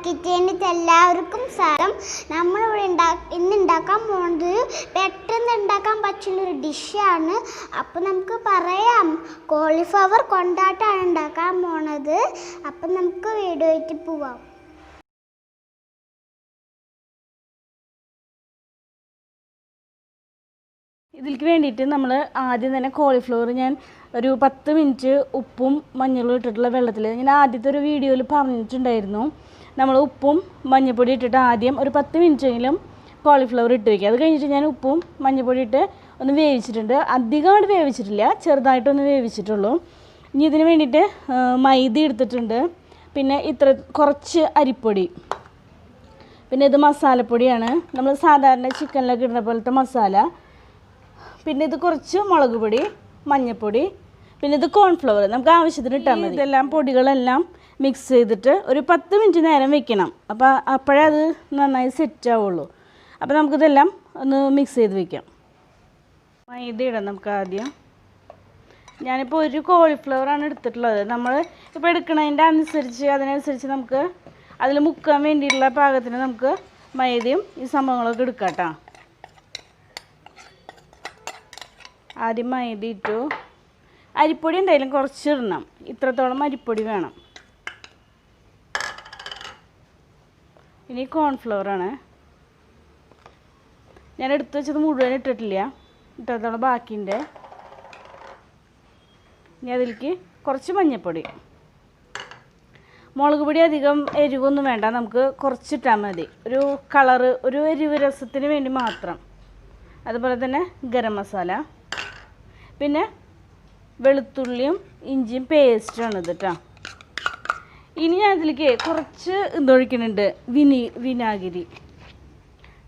കിച്ചണിൽ എല്ലാവർക്കും സ്വാഗതം. നമ്മളിവിടെ ഇന്ന് ഉണ്ടാക്കാൻ പോകുന്നത് പെട്ടെന്ന് ഉണ്ടാക്കാൻ പറ്റുന്നൊരു ഡിഷാണ്. അപ്പം നമുക്ക് പറയാം, കോളിഫ്ലവർ കൊണ്ടാട്ടാണ് ഉണ്ടാക്കാൻ പോണത്. അപ്പം നമുക്ക് വീഡിയോയ്ക്ക് പോവാം. ഇതിലേക്ക് വേണ്ടിയിട്ട് നമ്മൾ ആദ്യം തന്നെ കോളിഫ്ലവർ ഞാൻ ഒരു 10 മിനിറ്റ് ഉപ്പും മഞ്ഞളും ഇട്ടിട്ടുള്ള വെള്ളത്തിൽ ഞാൻ ആദ്യത്തെ ഒരു വീഡിയോയിൽ പറഞ്ഞിട്ടുണ്ടായിരുന്നു. നമ്മൾ ഉപ്പും മഞ്ഞൾപ്പൊടി ഇട്ടിട്ട് ആദ്യം ഒരു 10 മിനിറ്റെങ്കിലും കോളിഫ്ലവർ ഇട്ട് വയ്ക്കുക. അത് കഴിഞ്ഞിട്ട് ഞാൻ ഉപ്പും മഞ്ഞൾപ്പൊടി ഇട്ട് ഒന്ന് വേവിച്ചിട്ടുണ്ട്. അധികമായിട്ട് വേവിച്ചിട്ടില്ല, ചെറുതായിട്ടൊന്ന് വേവിച്ചിട്ടുള്ളൂ. ഇനി ഇതിന് വേണ്ടിയിട്ട് മൈദ എടുത്തിട്ടുണ്ട്, പിന്നെ കുറച്ച് അരിപ്പൊടി, പിന്നെ ഇത് മസാലപ്പൊടിയാണ്, നമ്മൾ സാധാരണ ചിക്കനിലൊക്കെ ഇടുന്ന പോലത്തെ മസാല, പിന്നെ ഇത് കുറച്ച് മുളക് പൊടി, മഞ്ഞൾപ്പൊടി, പിന്നെ ഇത് കോൺഫ്ലവർ നമുക്ക് ആവശ്യത്തിന് ഇട്ടാൽ മതി. ഇതെല്ലാം പൊടികളെല്ലാം മിക്സ് ചെയ്തിട്ട് ഒരു 10 മിനിറ്റ് നേരം വെക്കണം. അപ്പോഴേ അത് നന്നായി സെറ്റ് ആവുള്ളൂ. അപ്പോൾ നമുക്കിതെല്ലാം ഒന്ന് മിക്സ് ചെയ്ത് വയ്ക്കാം. മൈദ ഇടാം നമുക്ക് ആദ്യം. ഞാനിപ്പോൾ ഒരു കോളിഫ്ലവറാണ് എടുത്തിട്ടുള്ളത്. നമ്മൾ ഇപ്പോൾ എടുക്കുന്നതിൻ്റെ അതിനനുസരിച്ച് നമുക്ക് അതിൽ മുക്കാൻ വേണ്ടിയിട്ടുള്ള പാകത്തിന് നമുക്ക് മൈദയും ഈ സംഭവങ്ങളൊക്കെ എടുക്കാം കേട്ടോ. ആദ്യം മൈദ ഇട്ടു. അരിപ്പൊടി എന്തായാലും കുറച്ച് ഇടണം, ഇത്രത്തോളം അരിപ്പൊടി വേണം. ഇനി കോൺഫ്ലവറാണ്. ഞാൻ എടുത്ത് വെച്ചത് മുഴുവൻ ഇട്ടിട്ടില്ല, ഇത്രത്തോളം ബാക്കിയുണ്ട്. ഇനി അതിലേക്ക് കുറച്ച് മഞ്ഞൾപ്പൊടി, മുളക് പൊടി അധികം എരിവൊന്നും വേണ്ട, നമുക്ക് കുറച്ചിട്ടാൽ മതി, ഒരു കളറ്, ഒരു എരിവ് രസത്തിന് വേണ്ടി മാത്രം. അതുപോലെ തന്നെ ഗരം മസാല, പിന്നെ വെളുത്തുള്ളിയും ഇഞ്ചിയും പേസ്റ്റാണ് ഇത് കേട്ടോ. ഇനി ഞാൻ അതിലേക്ക് കുറച്ച് ഇതൊഴിക്കുന്നുണ്ട്, വിനാഗിരി,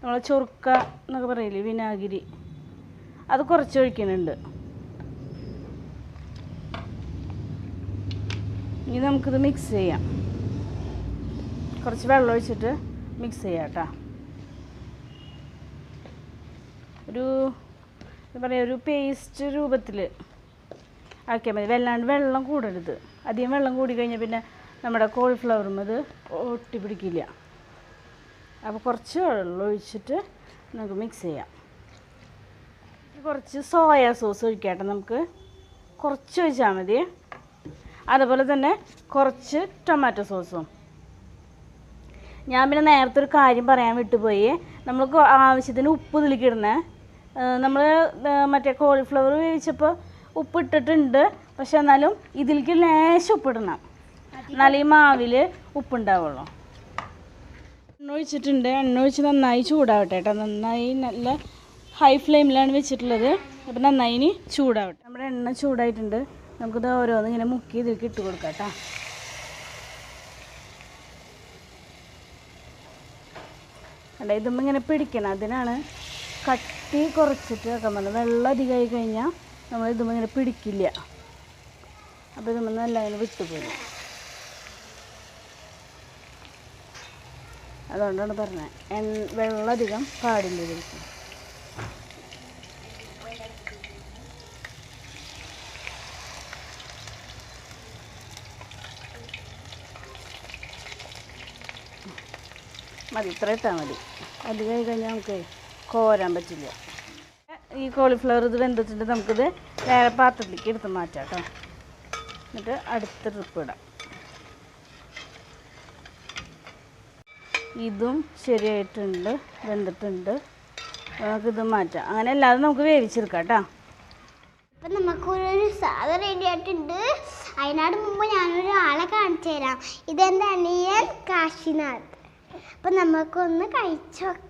നമ്മൾ ചൊറുക്ക എന്നൊക്കെ പറയില്ലേ, വിനാഗിരി, അത് കുറച്ച് ഒഴിക്കുന്നുണ്ട്. ഇനി നമുക്കിത് മിക്സ് ചെയ്യാം. കുറച്ച് വെള്ളം ഒഴിച്ചിട്ട് മിക്സ് ചെയ്യാം കേട്ടോ. എന്താ പറയുക, ഒരു പേസ്റ്റ് രൂപത്തിൽ ആക്കിയാൽ മതി. വല്ലാണ്ട് വെള്ളം കൂടരുത്. അധികം വെള്ളം കൂടി കഴിഞ്ഞാൽ പിന്നെ നമ്മുടെ കോളിഫ്ലവറും അത് ഒട്ടി പിടിക്കില്ല. അപ്പോൾ കുറച്ച് വെള്ളം ഒഴിച്ചിട്ട് നമുക്ക് മിക്സ് ചെയ്യാം. കുറച്ച് സോയാ സോസ് ഒഴിക്കാട്ടെ, നമുക്ക് കുറച്ച് ഒഴിച്ചാൽ മതി. അതുപോലെ തന്നെ കുറച്ച് ടൊമാറ്റോ സോസും. ഞാൻ പിന്നെ നേരത്തെ ഒരു കാര്യം പറയാൻ വിട്ടുപോയി. നമ്മൾ ആവശ്യത്തിന് ഉപ്പ് ഇതിലേക്ക് ഇടുന്നേ. നമ്മൾ മറ്റേ കോളിഫ്ലവർ വേവിച്ചപ്പോൾ ഉപ്പ് ഇട്ടിട്ടുണ്ട്, പക്ഷെ എന്നാലും ഇതിലേക്ക് ലേശം ഉപ്പിടണം, എന്നാലും ഈ മാവിൽ ഉപ്പുണ്ടാവുള്ളൂ. എണ്ണ ഒഴിച്ചിട്ടുണ്ട്. എണ്ണ ഒഴിച്ച് നന്നായി ചൂടാവട്ടെ കേട്ടോ. നന്നായി നല്ല ഹൈ ഫ്ലെയിമിലാണ് വെച്ചിട്ടുള്ളത്. അപ്പോൾ നന്നായി ഇനി ചൂടാവട്ടെ. നമ്മുടെ എണ്ണ ചൂടായിട്ടുണ്ട്. നമുക്കിത് ഓരോന്ന് ഇങ്ങനെ മുക്കി ഇതിലേക്ക് ഇട്ട് കൊടുക്കാം കേട്ടോ. അല്ല, ഇതുമ്പോൾ ഇങ്ങനെ പിടിക്കണം, അതിനാണ് കട്ടി കുറച്ചിട്ട് വെക്കാൻ പറഞ്ഞത്. വെള്ളം അധികമായി കഴിഞ്ഞാൽ നമ്മൾ ഇതുമ്പോൾ ഇങ്ങനെ പിടിക്കില്ല. അപ്പോൾ ഇതുമ്പോൾ നല്ല അതിന് വിട്ടുപോകും. അതുകൊണ്ടാണ് പറഞ്ഞത് വെള്ളം അധികം പാടില്ല ഇതിലേക്ക്. മതി, ഇത്ര ഇട്ടാൽ മതി. അധികമായി കഴിഞ്ഞാൽ നമുക്ക് കോരാൻ പറ്റില്ല. ഈ കോളിഫ്ലവർ ഇത് വെന്തിട്ടുണ്ട്. നമുക്കിത് വേറെ പാത്രത്തിലേക്ക് എടുത്ത് മാറ്റാം കേട്ടോ. എന്നിട്ട് അടുത്ത ട്രിപ്പ് ഇടാം. ഇതും ശരിയായിട്ടുണ്ട്, വെന്തിട്ടുണ്ട്. നമുക്കിത് മാറ്റാം. അങ്ങനെ അല്ലാതെ നമുക്ക് വേവിച്ചെടുക്കാം കേട്ടോ. അപ്പം നമുക്കൊരു സാധനം റെഡി ആയിട്ടുണ്ട്. അതിനോട് മുമ്പ് ഞാനൊരു ആളെ കാണിച്ചു തരാം. ഇതെൻ്റെ അനിയൻ കാശിനാഥ്. അപ്പം നമുക്കൊന്ന് കഴിച്ചു നോക്കാം.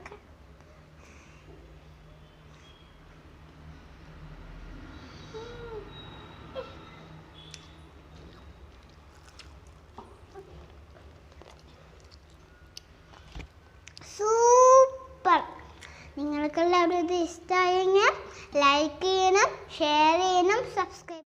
സൂപ്പർ! നിങ്ങൾക്കെല്ലാവരും ഇത് ഇഷ്ടമായെങ്കിൽ ലൈക്ക് ചെയ്യണം, ഷെയർ ചെയ്യണം, സബ്സ്ക്രൈബ്